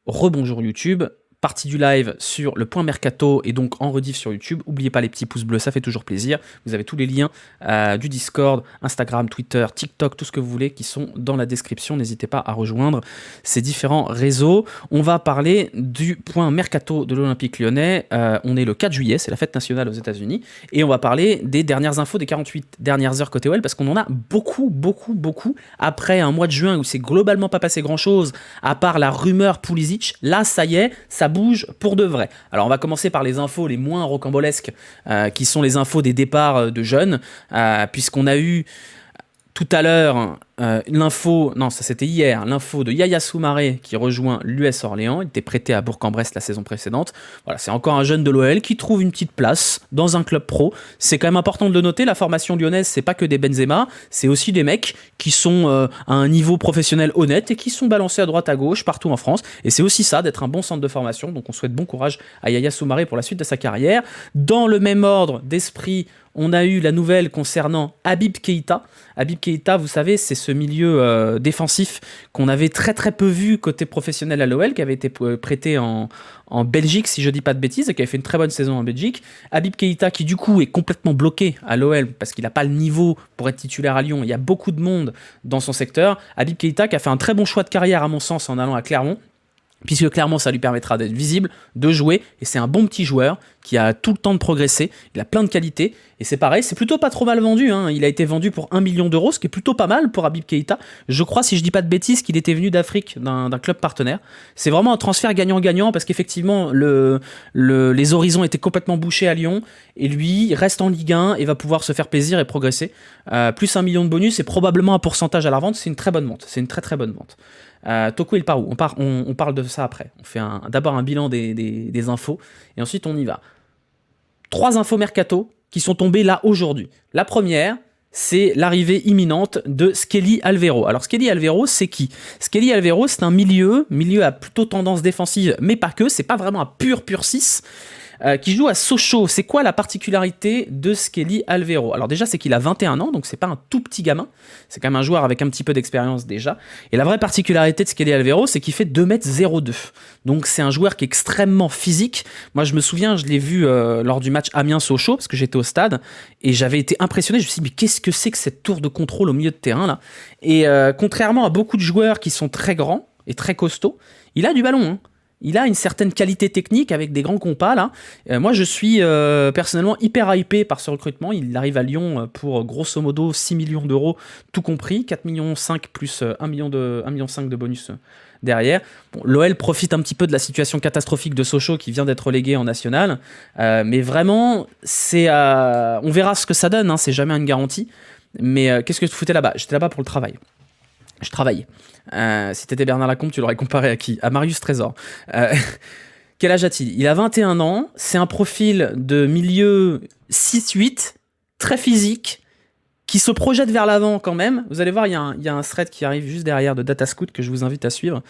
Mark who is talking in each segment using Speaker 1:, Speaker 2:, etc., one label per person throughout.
Speaker 1: Rebonjour YouTube, partie du live sur le point mercato et donc en rediff sur YouTube. N'oubliez pas les petits pouces bleus, ça fait toujours plaisir. Vous avez tous les liens du Discord, Instagram, Twitter, TikTok, tout ce que vous voulez qui sont dans la description. N'hésitez pas à rejoindre ces différents réseaux. On va parler du point mercato de l'Olympique Lyonnais. On est le 4 juillet, c'est la fête nationale aux États-Unis. Et on va parler des dernières infos des 48 dernières heures côté OL parce qu'on en a beaucoup. Après un mois de juin où c'est globalement pas passé grand-chose, à part la rumeur Pulisic, là ça y est, ça bouge pour de vrai. Alors on va commencer par les infos les moins rocambolesques, qui sont les infos des départs de jeunes, puisqu'on a eu tout à l'heure l'info, non ça c'était hier, l'info de Yaya Soumaré qui rejoint l'US Orléans. Il était prêté à Bourg-en-Bresse la saison précédente. Voilà, c'est encore un jeune de l'OL qui trouve une petite place dans un club pro. C'est quand même important de le noter, la formation lyonnaise c'est pas que des Benzema, c'est aussi des mecs qui sont à un niveau professionnel honnête et qui sont balancés à droite à gauche partout en France. Et c'est aussi ça d'être un bon centre de formation. Donc on souhaite bon courage à Yaya Soumaré pour la suite de sa carrière. Dans le même ordre d'esprit, on a eu la nouvelle concernant Habib Keïta. Habib Keïta, vous savez, c'est ce milieu défensif qu'on avait très peu vu côté professionnel à l'OL, qui avait été prêté en Belgique, si je dis pas de bêtises, et qui avait fait une très bonne saison en Belgique. Habib Keïta, qui du coup est complètement bloqué à l'OL, parce qu'il n'a pas le niveau pour être titulaire à Lyon. Il y a beaucoup de monde dans son secteur. Habib Keïta, qui a fait un très bon choix de carrière, à mon sens, en allant à Clermont, puisque clairement ça lui permettra d'être visible, de jouer, et c'est un bon petit joueur qui a tout le temps de progresser, il a plein de qualités, et c'est pareil, c'est plutôt pas trop mal vendu, hein. Il a été vendu pour 1 million d'euros, ce qui est plutôt pas mal pour Habib Keïta. Je crois, si je dis pas de bêtises, qu'il était venu d'Afrique, d'un club partenaire. C'est vraiment un transfert gagnant-gagnant, parce qu'effectivement les horizons étaient complètement bouchés à Lyon, et lui il reste en Ligue 1 et va pouvoir se faire plaisir et progresser. Plus 1 million de bonus, c'est probablement un pourcentage à la vente, c'est une très bonne vente, c'est une très bonne vente. Toko il part où on parle de ça après. On fait d'abord un bilan des infos et ensuite on y va. 3 infos mercato qui sont tombées là aujourd'hui. La première, c'est l'arrivée imminente de Skelly Alvero. Alors Skelly Alvero, c'est qui? Skelly Alvero, c'est un milieu à plutôt tendance défensive, mais pas que, c'est pas vraiment un pur 6. Qui joue à Sochaux. C'est quoi la particularité de Skelly Alvero? Alors déjà, c'est qu'il a 21 ans, donc c'est pas un tout petit gamin. C'est quand même un joueur avec un petit peu d'expérience déjà. Et la vraie particularité de Skelly Alvero, c'est qu'il fait 2,02 m. Donc c'est un joueur qui est extrêmement physique. Moi, je me souviens, je l'ai vu lors du match Amiens-Sochaux, parce que j'étais au stade, et j'avais été impressionné. Je me suis dit, mais qu'est-ce que c'est que cette tour de contrôle au milieu de terrain, là? Et contrairement à beaucoup de joueurs qui sont très grands et très costauds, il a du ballon, hein. Il a une certaine qualité technique avec des grands compas là. Moi je suis personnellement hyper hypé par ce recrutement. Il arrive à Lyon pour grosso modo 6 millions d'euros tout compris, 4,5 millions plus 1,5 million de bonus derrière. Bon, l'OL profite un petit peu de la situation catastrophique de Sochaux qui vient d'être relégué en national. Mais vraiment, on verra ce que ça donne, hein, c'est jamais une garantie. Mais qu'est-ce que tu foutais là-bas? J'étais là-bas pour le travail. Je travaillais. Si t'étais Bernard Lacombe, tu l'aurais comparé à qui? À Marius Trésor. Quel âge a-t-il? Il a 21 ans. C'est un profil de milieu 6-8, très physique, qui se projette vers l'avant quand même. Vous allez voir, il y a un thread qui arrive juste derrière de Datascout que je vous invite à suivre,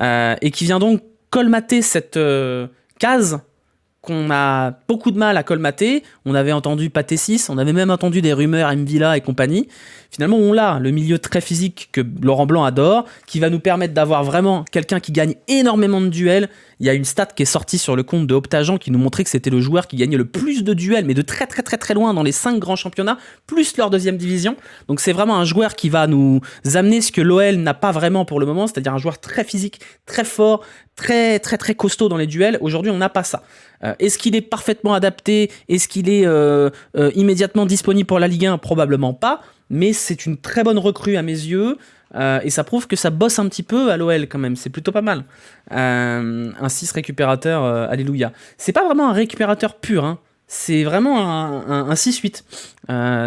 Speaker 1: et qui vient donc colmater cette case qu'on a beaucoup de mal à colmater. On avait entendu Pathé 6, on avait même entendu des rumeurs Mvila et compagnie. Finalement, on l'a, le milieu très physique que Laurent Blanc adore, qui va nous permettre d'avoir vraiment quelqu'un qui gagne énormément de duels. Il y a une stat qui est sortie sur le compte de Optagen qui nous montrait que c'était le joueur qui gagnait le plus de duels, mais de très loin dans les 5 grands championnats, plus leur deuxième division. Donc c'est vraiment un joueur qui va nous amener ce que l'OL n'a pas vraiment pour le moment, c'est-à-dire un joueur très physique, très fort, très costaud dans les duels. Aujourd'hui, on n'a pas ça. Est-ce qu'il est parfaitement adapté? Est-ce qu'il est immédiatement disponible pour la Ligue 1? Probablement pas, mais c'est une très bonne recrue à mes yeux, et ça prouve que ça bosse un petit peu à l'OL quand même, c'est plutôt pas mal. Un 6 récupérateur, alléluia. C'est pas vraiment un récupérateur pur, hein. C'est vraiment un 6-8.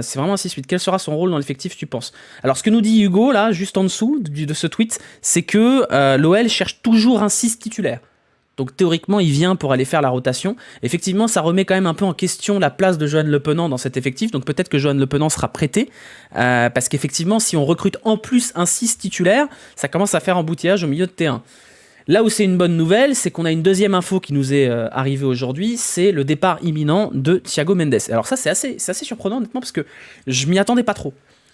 Speaker 1: C'est vraiment un 6-8. Quel sera son rôle dans l'effectif, tu penses? Alors, ce que nous dit Hugo, là, juste en dessous de ce tweet, c'est que l'OL cherche toujours un 6 titulaire. Donc théoriquement, il vient pour aller faire la rotation. Effectivement, ça remet quand même un peu en question la place de Johan Le Penant dans cet effectif. Donc peut-être que Johan Le Penant sera prêté. Parce qu'effectivement, si on recrute en plus un 6 titulaire, ça commence à faire embouteillage au milieu de terrain. Là où c'est une bonne nouvelle, c'est qu'on a une deuxième info qui nous est arrivée aujourd'hui, c'est le départ imminent de Thiago Mendes. Alors ça, c'est assez surprenant honnêtement, parce que je m'y attendais pas trop.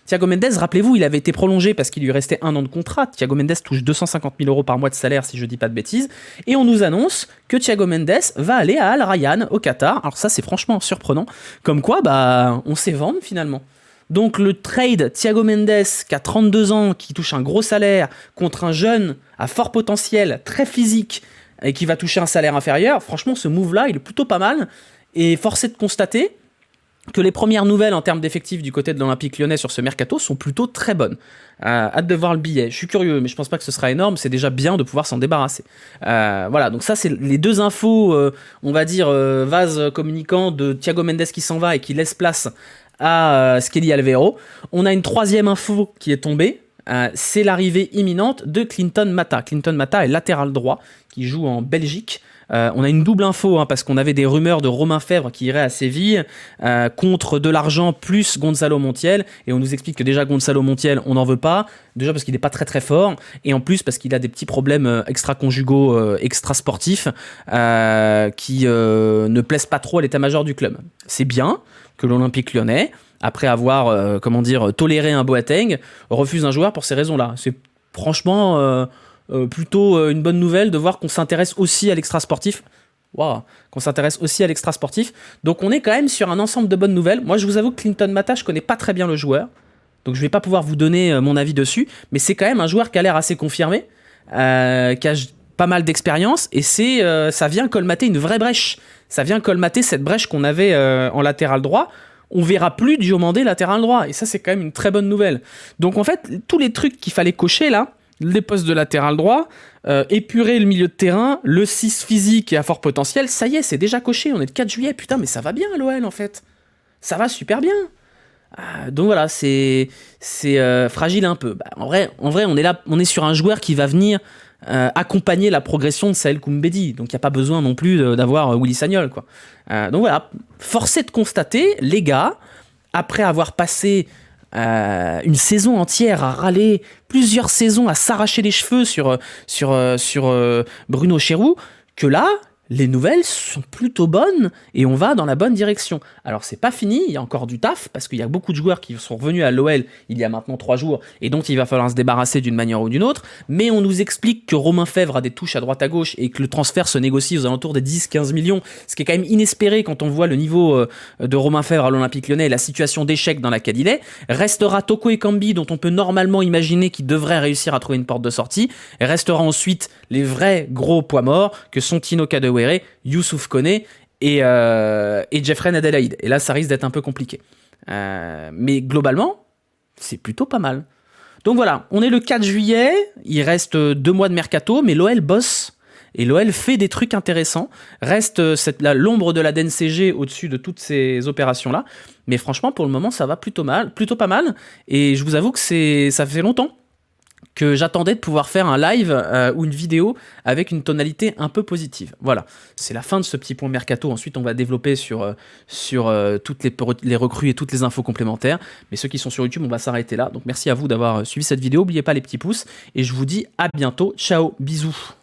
Speaker 1: Thiago Mendes, rappelez-vous, il avait été prolongé parce qu'il lui restait 1 an de contrat. Thiago Mendes touche 250 000 € par mois de salaire, si je dis pas de bêtises. Et on nous annonce que Thiago Mendes va aller à Al Rayyan, au Qatar. Alors ça, c'est franchement surprenant. Comme quoi, bah, on sait vendre finalement. Donc le trade Thiago Mendes, qui a 32 ans, qui touche un gros salaire, contre un jeune à fort potentiel, très physique, et qui va toucher un salaire inférieur, franchement, ce move-là, il est plutôt pas mal. Et force est de constater que les premières nouvelles en termes d'effectifs du côté de l'Olympique Lyonnais sur ce mercato sont plutôt très bonnes. Hâte de voir le billet. Je suis curieux, mais je pense pas que ce sera énorme. C'est déjà bien de pouvoir s'en débarrasser. Voilà, donc ça, c'est les deux infos, on va dire, vase communicant de Thiago Mendes qui s'en va et qui laisse place à Skelly Alvaro. On a une troisième info qui est tombée. C'est l'arrivée imminente de Clinton Mata. Clinton Mata est latéral droit, qui joue en Belgique. On a une double info, parce qu'on avait des rumeurs de Romain Fèvre qui irait à Séville contre de l'argent plus Gonzalo Montiel, et on nous explique que déjà Gonzalo Montiel, on n'en veut pas, déjà parce qu'il n'est pas très très fort, et en plus parce qu'il a des petits problèmes extra-conjugaux, extra-sportifs qui ne plaisent pas trop à l'état-major du club. C'est bien que l'Olympique Lyonnais, après avoir toléré un Boateng, refuse un joueur pour ces raisons-là. C'est franchement plutôt une bonne nouvelle de voir qu'on s'intéresse aussi à l'extra-sportif. Waouh, qu'on s'intéresse aussi à l'extra-sportif. Donc on est quand même sur un ensemble de bonnes nouvelles. Moi, je vous avoue que Clinton Mata, je connais pas très bien le joueur, donc je vais pas pouvoir vous donner mon avis dessus, mais c'est quand même un joueur qui a l'air assez confirmé, qui a pas mal d'expérience, et ça vient colmater une vraie brèche. Ça vient colmater cette brèche qu'on avait en latéral droit. On verra plus Diomandé latéral droit, et ça, c'est quand même une très bonne nouvelle. Donc en fait, tous les trucs qu'il fallait cocher là, les postes de latéral droit, épurer le milieu de terrain, le 6 physique et à fort potentiel, ça y est, c'est déjà coché, on est le 4 juillet, putain, mais ça va bien à l'OL en fait. Ça va super bien. Donc voilà, c'est fragile un peu. En vrai, on est là, on est sur un joueur qui va venir accompagner la progression de Saël Koumbedi, donc il n'y a pas besoin non plus d'avoir Willy Sagnol, quoi. Donc voilà, force est de constater, les gars, après avoir passé une saison entière à râler, plusieurs saisons à s'arracher les cheveux sur Bruno Chéroux, que là, les nouvelles sont plutôt bonnes et on va dans la bonne direction. Alors c'est pas fini, il y a encore du taf, parce qu'il y a beaucoup de joueurs qui sont revenus à l'OL il y a maintenant 3 jours et dont il va falloir se débarrasser d'une manière ou d'une autre, mais on nous explique que Romain Fèvre a des touches à droite à gauche et que le transfert se négocie aux alentours des 10-15 millions, ce qui est quand même inespéré quand on voit le niveau de Romain Fèvre à l'Olympique Lyonnais et la situation d'échec dans laquelle il est. Restera Toko Ekambi, dont on peut normalement imaginer qu'il devrait réussir à trouver une porte de sortie, et restera ensuite les vrais gros poids morts que sont Tino Kadewere, Youssouf Koné et Jeffrey Adelaide. Et là, ça risque d'être un peu compliqué. Mais globalement, c'est plutôt pas mal. Donc voilà, on est le 4 juillet, il reste 2 mois de mercato, mais l'OL bosse. Et l'OL fait des trucs intéressants. Reste l'ombre de la DNCG au-dessus de toutes ces opérations-là. Mais franchement, pour le moment, ça va plutôt pas mal. Et je vous avoue que ça fait longtemps que j'attendais de pouvoir faire un live ou une vidéo avec une tonalité un peu positive. Voilà, c'est la fin de ce petit point mercato. Ensuite, on va développer sur toutes les recrues et toutes les infos complémentaires. Mais ceux qui sont sur YouTube, on va s'arrêter là. Donc merci à vous d'avoir suivi cette vidéo. N'oubliez pas les petits pouces. Et je vous dis à bientôt. Ciao, bisous.